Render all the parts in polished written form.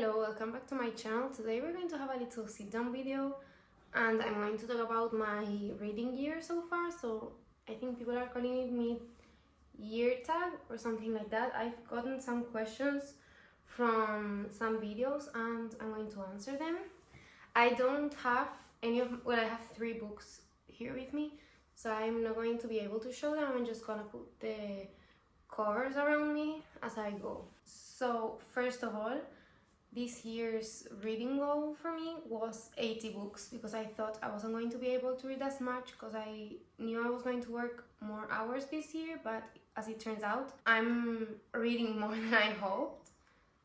Hello, welcome back to my channel. Today we're going to have a little sit-down video and I'm going to talk about my reading year so far. So I think people are calling it mid-year tag or something like that. I've gotten some questions from some videos and I'm going to answer them. I don't have I have 3 books here with me, so I'm not going to be able to show them. I'm just gonna put the covers around me as I go. So first of all, this year's reading goal for me was 80 books because I thought I wasn't going to be able to read as much because I knew I was going to work more hours this year, but as it turns out, I'm reading more than I hoped.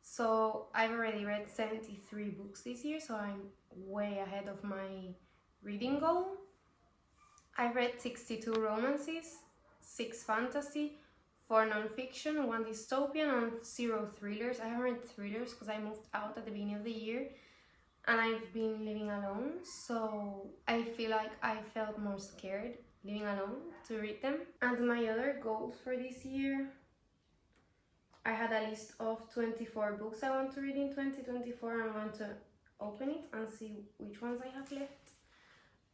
So I've already read 73 books this year, so I'm way ahead of my reading goal. I've read 62 romances, 6 fantasy, 4 non-fiction, 1 dystopian, and 0 thrillers. I haven't read thrillers because I moved out at the beginning of the year and I've been living alone, so I feel like I felt more scared living alone to read them. And my other goals for this year, I had a list of 24 books I want to read in 2024. I'm going to open it and see which ones I have left.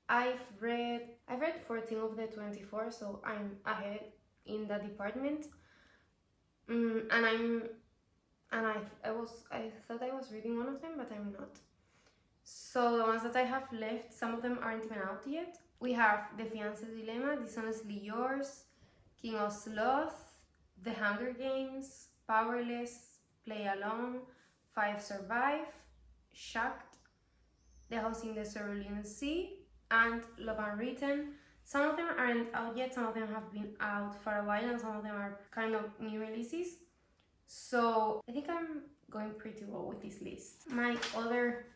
I've read 14 of the 24, so I'm ahead in that department. I thought I was reading one of them, but I'm not. So the ones that I have left, some of them aren't even out yet. We have The Fiancé's Dilemma, Dishonestly Yours, King of Sloth, The Hunger Games, Powerless, Play Along, 5 Survive, Shocked, The House in the Cerulean Sea, and Love Unwritten. Some of them aren't out yet, some of them have been out for a while, and some of them are kind of new releases. So I think I'm going pretty well with this list. My other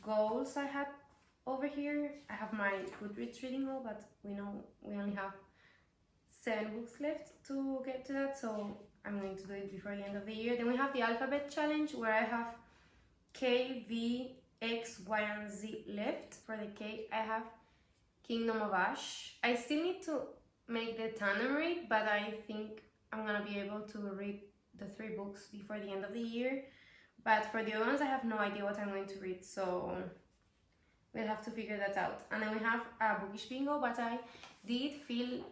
goals I had over here, I have my Goodreads reading goal, but we know we only have 7 books left to get to that, so I'm going to do it before the end of the year. Then we have the alphabet challenge, where I have K, V, X, Y, and Z left. For the K, I have Kingdom of Ash. I still need to make the tandem read, but I think I'm gonna be able to read the 3 books before the end of the year. But for the other ones, I have no idea what I'm going to read, so we'll have to figure that out. And then we have a bookish bingo, but I did fill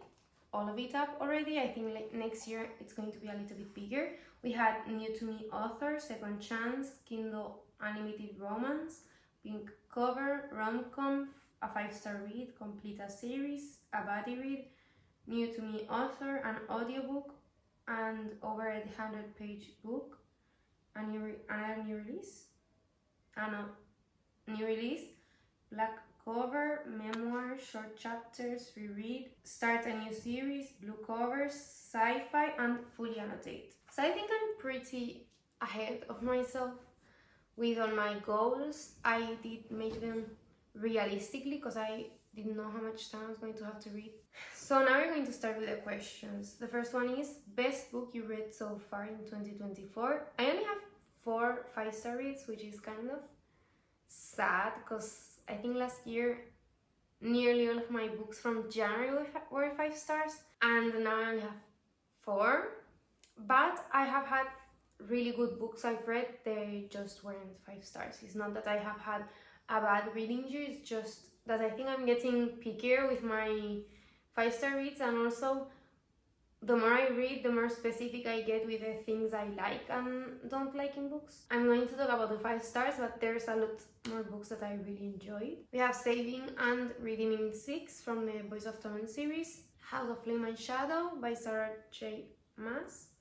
all of it up already. I think like next year it's going to be a little bit bigger. We had New to Me author, Second Chance, Kindle Unlimited Romance, Pink Cover, Rom-Com, a 5-star read, complete a series, a body read, New to Me author, an audiobook, and over a 100-page book, another new release, black cover, memoir, short chapters, reread, start a new series, blue covers, sci-fi, and fully annotate. So I think I'm pretty ahead of myself with all my goals. I did make them realistically because I didn't know how much time I was going to have to read. So now we're going to start with the questions. The first one is, best book you read so far in 2024? I only have 4 5-star reads, which is kind of sad because I think last year nearly all of my books from January were 5 stars and now I only have 4. But I have had really good books I've read, they just weren't 5 stars. It's not that I have had a bad reading year, it's just that I think I'm getting pickier with my 5-star reads, and also the more I read, the more specific I get with the things I like and don't like in books. I'm going to talk about the 5 stars, but there's a lot more books that I really enjoyed. We have Saving and Redeeming 6 from the Boys of Torment series, House of Flame and Shadow by Sarah J. Maas,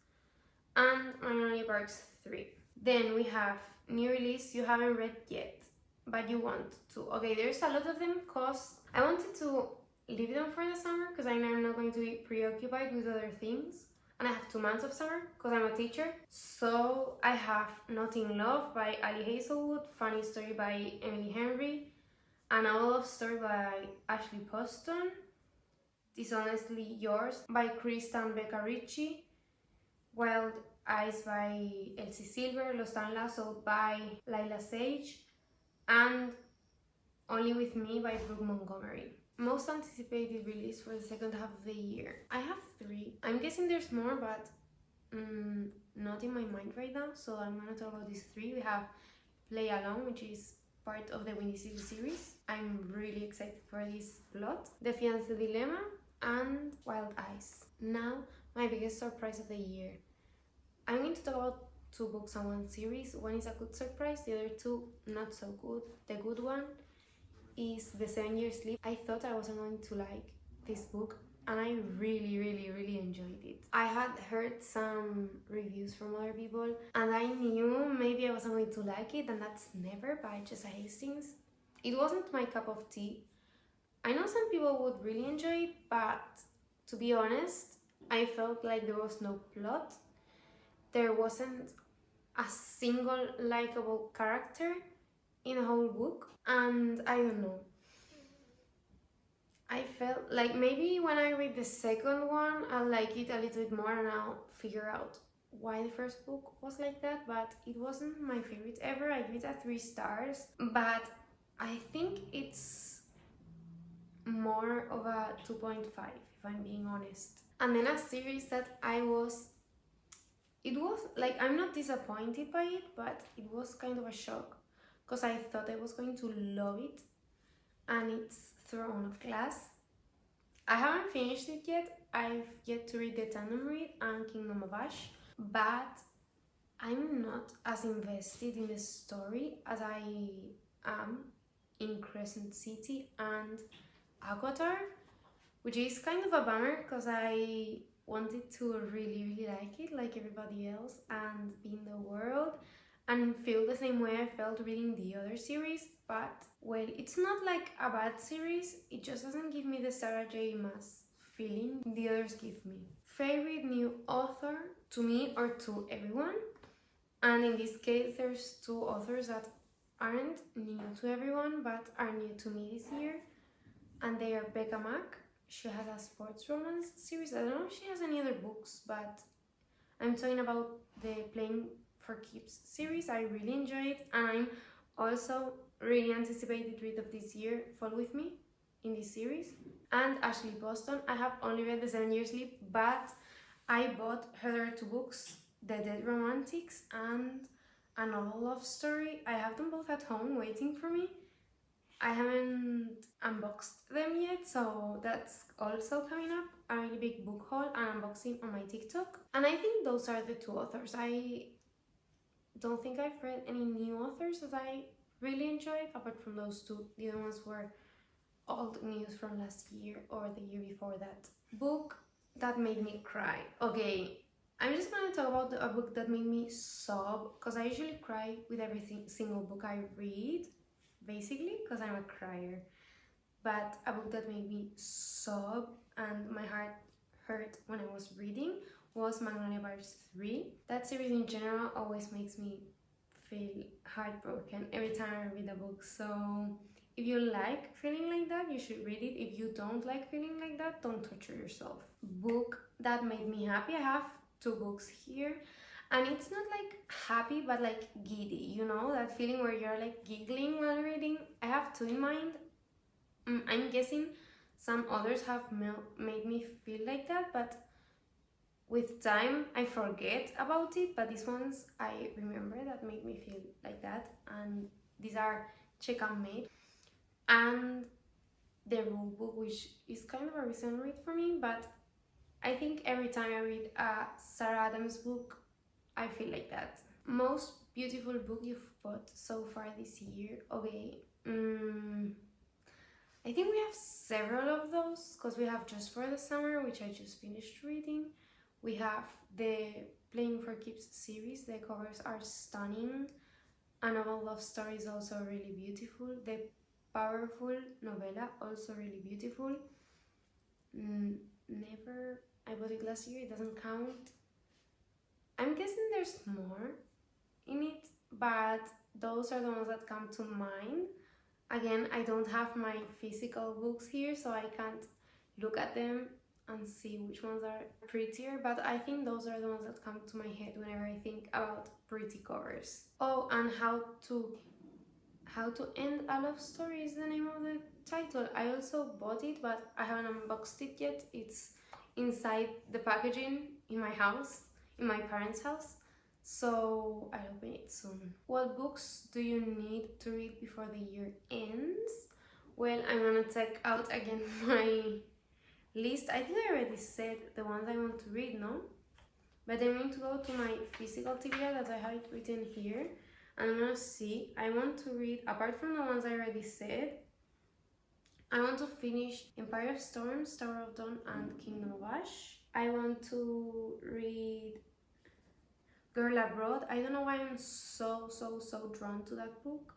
and Magnolia Parks 3. Then we have new release you haven't read yet, but you want to. Okay, there's a lot of them because I wanted to leave them for the summer because I know I'm not going to be preoccupied with other things. And I have 2 months of summer because I'm a teacher. So I have Not in Love by Ali Hazelwood, Funny Story by Emily Henry, An Owl of Story by Ashley Poston, Dishonestly Yours by Krista and Becca Ritchie, Wild Eyes by Elsie Silver, Lost and Lassoed by Lila Sage, and Only With Me by Brooke Montgomery. Most anticipated release for the second half of the year. I have 3. I'm guessing there's more, but not in my mind right now, so I'm gonna talk about these 3. We have play along, which is part of the Windy City series. I'm really excited for this plot. The Fiancé Dilemma and Wild Eyes. Now, my biggest surprise of the year. I'm going to talk about two books and one series. One is a good surprise, the other two not so good. The good one is The 7 Years Sleep. I thought I wasn't going to like this book, and I really enjoyed it. I had heard some reviews from other people, and I knew maybe I wasn't going to like it, and that's Never by Jessa Hastings. It wasn't my cup of tea. I know some people would really enjoy it, but to be honest, I felt like there was no plot. There wasn't a single likable character in the whole book, and I don't know. I felt like maybe when I read the second one, I'll like it a little bit more and I'll figure out why the first book was like that, but it wasn't my favorite ever. I give it a 3 stars, but I think it's more of a 2.5 if I'm being honest. And then a series that it was like, I'm not disappointed by it, but it was kind of a shock because I thought I was going to love it, and it's Throne of Glass. I haven't finished it yet. I've yet to read the Tandem Read and Kingdom of Ash, but I'm not as invested in the story as I am in Crescent City and Avatar, which is kind of a bummer because I wanted to really like it like everybody else and be in the world and feel the same way I felt reading the other series, but well, it's not like a bad series, it just doesn't give me the Sarah J. Maas feeling the others give me. Favorite new author to me or to everyone, and in this case there's 2 authors that aren't new to everyone but are new to me this year, and they are Becca Mack. She has a sports romance series. I don't know if she has any other books, but I'm talking about the Playing for Keeps series. I really enjoy it, and I'm also really anticipated read of this year, Fall With Me, in this series. And Ashley Boston. I have only read The 7 Years Sleep, but I bought her other 2 books, The Dead Romantics and A Novel Love Story. I have them both at home waiting for me. I haven't unboxed them yet, so that's also coming up. A really big book haul and unboxing on my TikTok. And I think those are the 2 authors. I don't think I've read any new authors that I really enjoyed apart from those 2. The other ones were old news from last year or the year before that. Book that made me cry. Okay, I'm just gonna talk about a book that made me sob, because I usually cry with every single book I read, basically, because I'm a crier. But a book that made me sob and my heart hurt when I was reading was Magnolia Bars 3. That series in general always makes me feel heartbroken every time I read a book, so if you like feeling like that, you should read it. If you don't like feeling like that, don't torture yourself. Book that made me happy. I have 2 books here, and it's not like happy but like giddy, you know, that feeling where you're like giggling while reading. I have 2 in mind. I'm guessing some others have made me feel like that, but with time I forget about it, but these ones I remember that make me feel like that, and these are Check and Mate and The Rule Book, which is kind of a recent read for me, but I think every time I read a Sarah Adams book I feel like that. Most beautiful book you've bought so far this year. Okay, I think we have several of those because we have Just for the Summer, which I just finished reading. We have the Playing for Keeps series. The covers are stunning. A Novel Love Story is also really beautiful. The Powerful novella, also really beautiful. Never, I bought it last year, it doesn't count. I'm guessing there's more in it, but those are the ones that come to mind. Again, I don't have my physical books here, so I can't look at them and see which ones are prettier, but I think those are the ones that come to my head whenever I think about pretty covers. Oh, and How to End a Love Story is the name of the title. I also bought it, but I haven't unboxed it yet. It's inside the packaging in my house, in my parents' house, so I'll open it soon. What books do you need to read before the year ends? Well, I'm gonna check out again my list. I think I already said the ones I want to read, no? But I'm going to go to my physical TBR that I have it written here. And I'm gonna see. I want to read, apart from the ones I already said, I want to finish Empire of Storms, Tower of Dawn, and Kingdom of Ash. I want to read Girl Abroad. I don't know why I'm so drawn to that book.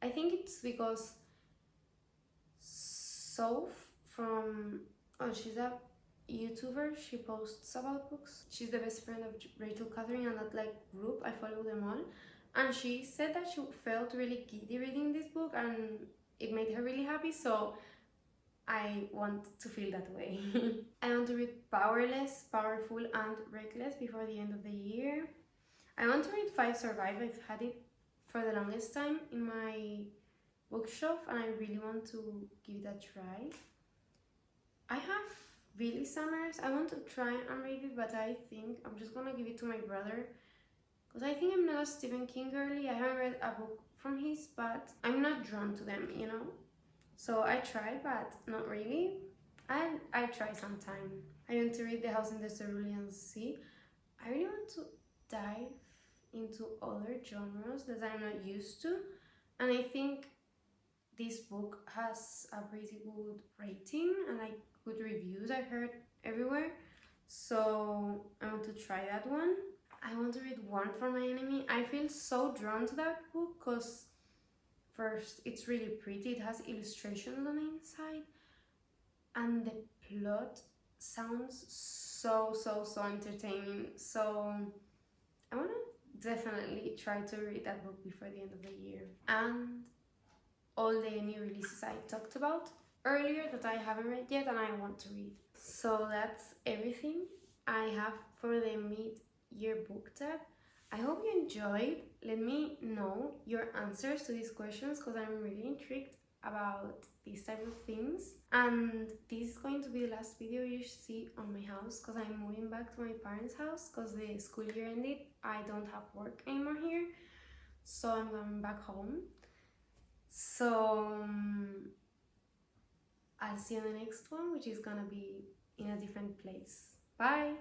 I think it's because Soph from, oh, she's a YouTuber, she posts about books. She's the best friend of Rachel Catherine and that like group, I follow them all. And she said that she felt really giddy reading this book and it made her really happy, so I want to feel that way. I want to read Powerless, Powerful, and Reckless before the end of the year. I want to read 5 Survive. I've had it for the longest time in my bookshelf and I really want to give it a try. I have Billy Summers. I want to try and read it, but I think I'm just gonna give it to my brother because I think I'm not a Stephen King girly. I haven't read a book from his, but I'm not drawn to them, you know? So I tried, but not really. I'll try sometime. I want to read The House in the Cerulean Sea. I really want to dive into other genres that I'm not used to, and I think this book has a pretty good rating and like good reviews I heard everywhere, so I want to try that one. I want to read One for My Enemy. I feel so drawn to that book because first, it's really pretty, it has illustrations on the inside, and the plot sounds so entertaining, so I want to definitely try to read that book before the end of the year. And all the new releases I talked about earlier that I haven't read yet and I want to read. So that's everything I have for the mid-year book tag. I hope you enjoyed. Let me know your answers to these questions because I'm really intrigued about these type of things. And this is going to be the last video you see on my house because I'm moving back to my parents' house because the school year ended. I don't have work anymore here, so I'm going back home. So I'll see you in the next one, which is gonna be in a different place. Bye!